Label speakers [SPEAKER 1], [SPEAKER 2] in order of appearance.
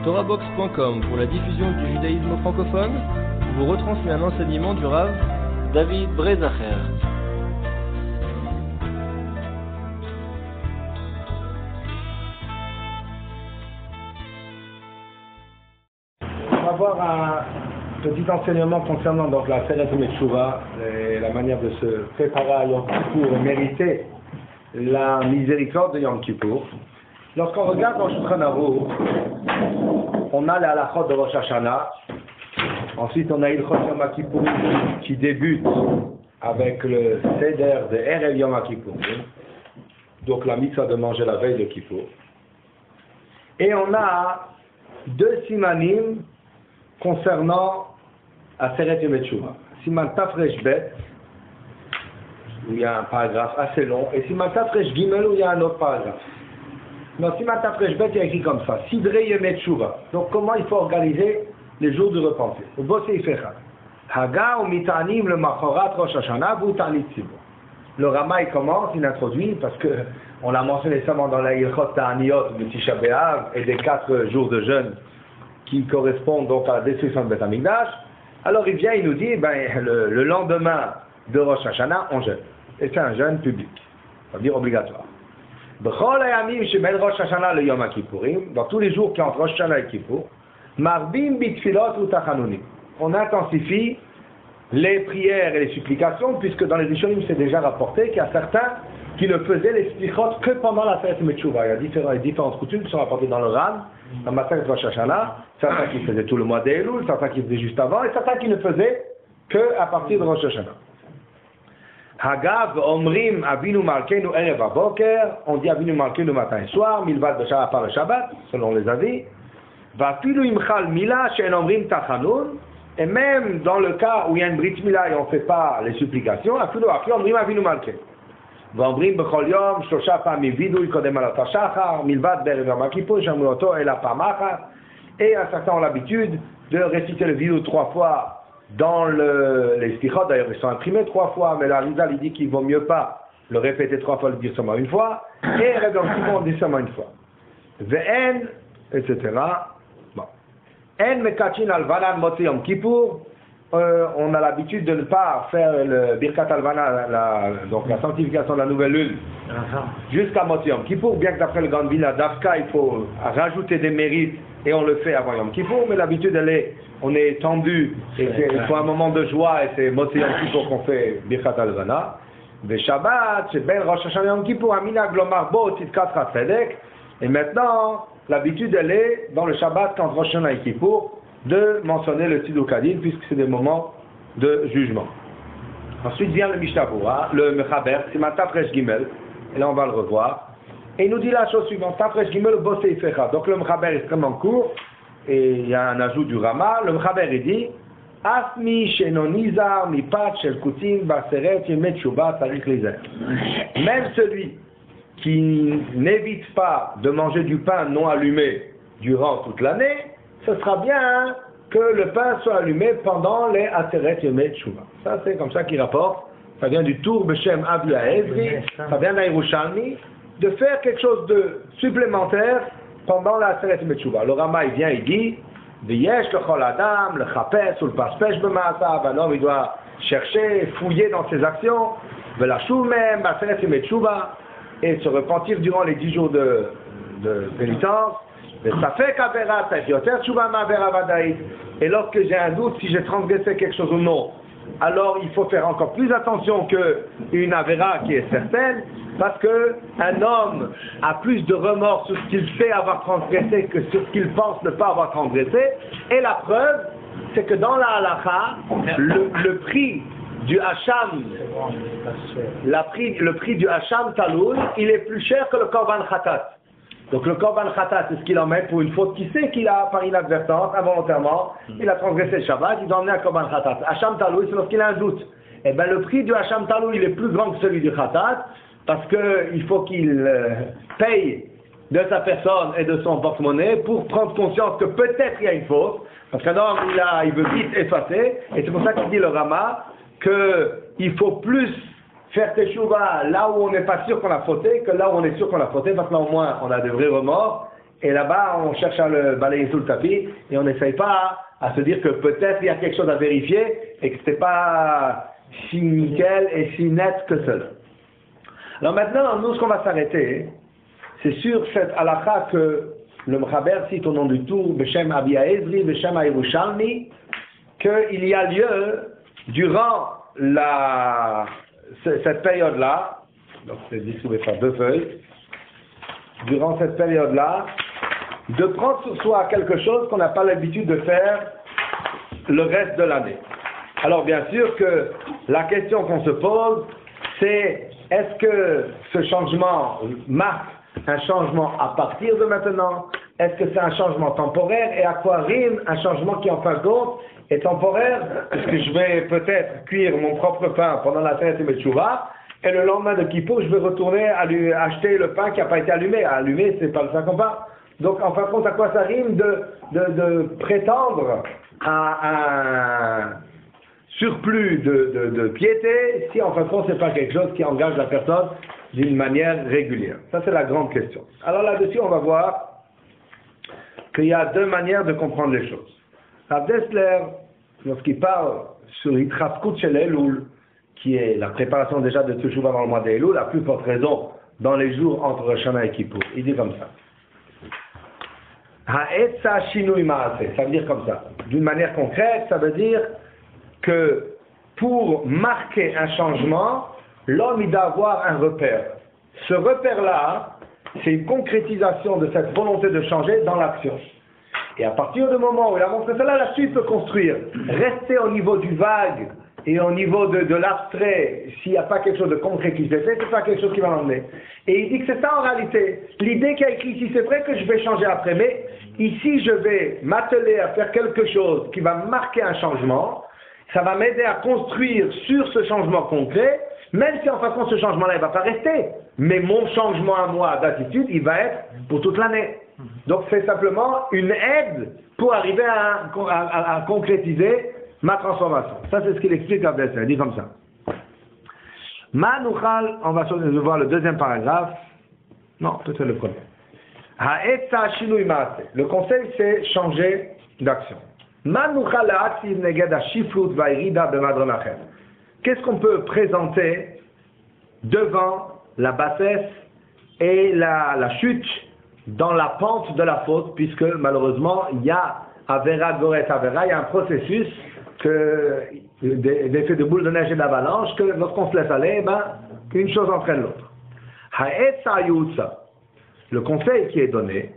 [SPEAKER 1] Torahbox.com pour la diffusion du judaïsme francophone vous retransmet un enseignement du Rav David Brezacher.
[SPEAKER 2] On va voir un petit enseignement concernant donc la Seret Metshuva et la manière de se préparer à Yom Kippour et mériter la miséricorde de Yom Kippour. Lorsqu'on regarde dans Shulchan Aruch, on a la halachot de Rosh Hashanah, ensuite on a Ilchot Yom Kippour qui débute avec le Seder de Erev Yom Kippour, donc la mitzvah de manger la veille de Kippour, et on a deux simanim concernant la Seret Metshuva. Siman Tafresh Bet, où il y a un paragraphe assez long, et Siman Tafresh Gimel, où il y a un autre paragraphe. Dans Siman Tafresh Bet, il y a écrit comme ça, Sidrei Yom Tshuva. Donc comment il faut organiser les jours de repentir. Au Bosé Ifechad. Haga ou Mitanim le Machorat Rosh Hashanah, Boutanit Tzibur. Le Rama, il commence, il introduit, parce que on l'a mentionné seulement dans la Ilchot Ta'aniyot de Tisha B'Av et des 4 jours de jeûne qui correspondent donc à la destruction de Beth Amikdash. Alors il vient, il nous dit, le lendemain de Rosh Hashanah, on jeûne. Et c'est un jeûne public, c'est-à-dire obligatoire. B'chol hayamim sheben Rosh Hashanah le Yom Kippourim, dans tous les jours qui entre Rosh Hashanah et Kippour, marbim bitfilot ou tachanunim. On intensifie les prières et les supplications, puisque dans les Rishonim c'est déjà rapporté qu'il y a certains qui ne faisaient les splichot que pendant la fête Metshuva. Il y a différentes coutumes qui sont rapportées dans le Ran, dans la fête Rosh Hashanah, certains qui faisaient tout le mois d'Elul, certains qui faisaient juste avant, et certains qui ne faisaient qu'à partir de Rosh Hashanah. Hagav omrim avinu malkeinu erev aboker, on dit avinu malkeinu matin et soir, milvad b'shabbat par le Shabbat, selon les avis. Vafilu imchal mila she'en omrim tachanun, et même dans le cas où il y a une brit mila et on ne fait pas les supplications, afilu omrim avinu malkeinu. V'omrim b'chol yom shlosha pamim vidui kodem alot hashachar, milvad be'erev yom kippur shamru oto el hapam achat, et certains ont l'habitude de réciter le vidui 3 fois dans les stichot, d'ailleurs ils sont imprimés 3 fois, mais la Rizal il dit qu'il vaut mieux pas le répéter 3 fois, le dire seulement une fois, et Rebbe Simon dit seulement une fois. Ve'en, etc. Bon. En mekachin alvanan motzi yom kippour, on a l'habitude de ne pas faire le birkat alvana, donc la sanctification de la nouvelle lune, jusqu'à motzi yom kippour, bien que d'après le Grand Vila d'Afka, il faut rajouter des mérites, et on le fait avant Yom Kippour, mais l'habitude on est tendu, et il faut un moment de joie, et c'est Motzi Yom Kippour qu'on fait Birkat Alvana. Ve Shabbat, c'est Ben Rosh Hashanah Yom Kippour, Amina Glomar Bo, Tzidkat Tzedek. Et maintenant, l'habitude est, dans le Shabbat, quand Rosh Hashanah et Kippour, de mentionner le Tziduk Kadin, puisque c'est des moments de jugement. Ensuite vient le Mishnah Berurah, le Mechaber, c'est ma Tafresh Gimel, et là on va le revoir. Et il nous dit la chose suivante, Tafresh Gimel, Bosé Ifecha. Donc le Mechaber est extrêmement court, et il y a un ajout du Rama. Le Mechaber il dit, Asmi shenonizar mipat shel kutim baseret yemet shuba tarich lizer. Même celui qui n'évite pas de manger du pain non allumé durant toute l'année, ce sera bien que le pain soit allumé pendant les aseret yemet shuba. Ça c'est comme ça qu'il rapporte. Ça vient du Tour Beshem Abu Ha'ezri, ça vient d'Ayrushalmi, de faire quelque chose de supplémentaire pendant la Seret Metshuva. Le Rama il vient, il dit, V'yesh le chol adam, le chapes ou le paspesh b'ma'asav, un homme il doit chercher, fouiller dans ses actions, v'lashuv même, la Seret Metshuva, et se repentir durant les 10 jours de pénitence, v'safek avera yoter tshuva ma'avera vadaït, et lorsque j'ai un doute si j'ai transgressé quelque chose ou non, alors il faut faire encore plus attention qu'une avéra qui est certaine, parce qu'un homme a plus de remords sur ce qu'il fait avoir transgressé que sur ce qu'il pense ne pas avoir transgressé. Et la preuve, c'est que dans la halakha, le prix du hacham, le prix du hacham taloul, il est plus cher que le korban khatat. Donc le korban khatat, c'est ce qu'il en met pour une faute qu'il sait qu'il a par inadvertance, involontairement, il a transgressé le Shabbat, il doit emmener un korban khatat. Hacham taloul, c'est lorsqu'il a un doute. Et bien le prix du hacham taloul, il est plus grand que celui du khatat, parce qu'il faut qu'il paye de sa personne et de son porte-monnaie pour prendre conscience que peut-être il y a une faute, parce qu'un homme il veut vite effacer, et c'est pour ça qu'il dit le Rama qu'il faut plus faire teshuva là où on n'est pas sûr qu'on a fauté que là où on est sûr qu'on a fauté, parce que là au moins on a de vrais remords et là-bas on cherche à le balayer sous le tapis et on n'essaye pas à se dire que peut-être il y a quelque chose à vérifier et que ce n'est pas si nickel et si net que cela. Alors maintenant, nous, ce qu'on va s'arrêter, c'est sur cette halakha que le Mechaber cite au nom du tour, Beshem Abi Ezri, Beshem Yerushalmi, qu'il y a lieu, durant cette période-là, donc c'est distribué par 2 feuilles, durant cette période-là, de prendre sur soi quelque chose qu'on n'a pas l'habitude de faire le reste de l'année. Alors bien sûr que la question qu'on se pose, c'est est-ce que ce changement marque un changement à partir de maintenant? Est-ce que c'est un changement temporaire? Et à quoi rime un changement qui en fin de compte est temporaire? Puisque je vais peut-être cuire mon propre pain pendant la Seder Teshuvah, et le lendemain de Kippour, je vais retourner acheter le pain qui n'a pas été allumé. Allumé, c'est pas le sac en pain. Donc en fin de compte, à quoi ça rime de prétendre à un surplus de piété si en fin de compte, ce n'est pas quelque chose qui engage la personne d'une manière régulière? Ça, c'est la grande question. Alors là-dessus, on va voir qu'il y a 2 manières de comprendre les choses. Rav Dessler, lorsqu'il parle sur l'Hitraskut shel Elul, qui est la préparation déjà de Teshuvah dans le mois d'Elul, la plus forte raison dans les jours entre Rosh Hashanah et Kippour, il dit comme ça. Ha'etza shinui ma'aseh, ça veut dire comme ça. D'une manière concrète, ça veut dire que pour marquer un changement, l'homme il doit avoir un repère. Ce repère-là, c'est une concrétisation de cette volonté de changer dans l'action. Et à partir du moment où il a montré cela, la suite peut construire. Rester au niveau du vague et au niveau de l'abstrait, s'il n'y a pas quelque chose de concret qui s'est fait, c'est pas quelque chose qui va l'emmener. Et il dit que c'est ça en réalité. L'idée qu'il y a écrit ici, c'est vrai que je vais changer après, mais ici je vais m'atteler à faire quelque chose qui va marquer un changement. Ça va m'aider à construire sur ce changement concret, même si en fin de compte ce changement-là il ne va pas rester. Mais mon changement à moi d'attitude, il va être pour toute l'année. Donc c'est simplement une aide pour arriver à concrétiser ma transformation. Ça c'est ce qu'il explique à Besser. Il dit comme ça. Manuchal, on va voir le 2e paragraphe. Non, peut-être le premier. Ha'etza shinui ma'aseh. Le conseil c'est changer d'action. Qu'est-ce qu'on peut présenter devant la bassesse et la chute dans la pente de la faute, puisque malheureusement il y a Avera Goret Avera, il y a un processus d'effet de boule de neige et d'avalanche, que lorsqu'on se laisse aller, une chose entraîne l'autre. Le conseil qui est donné,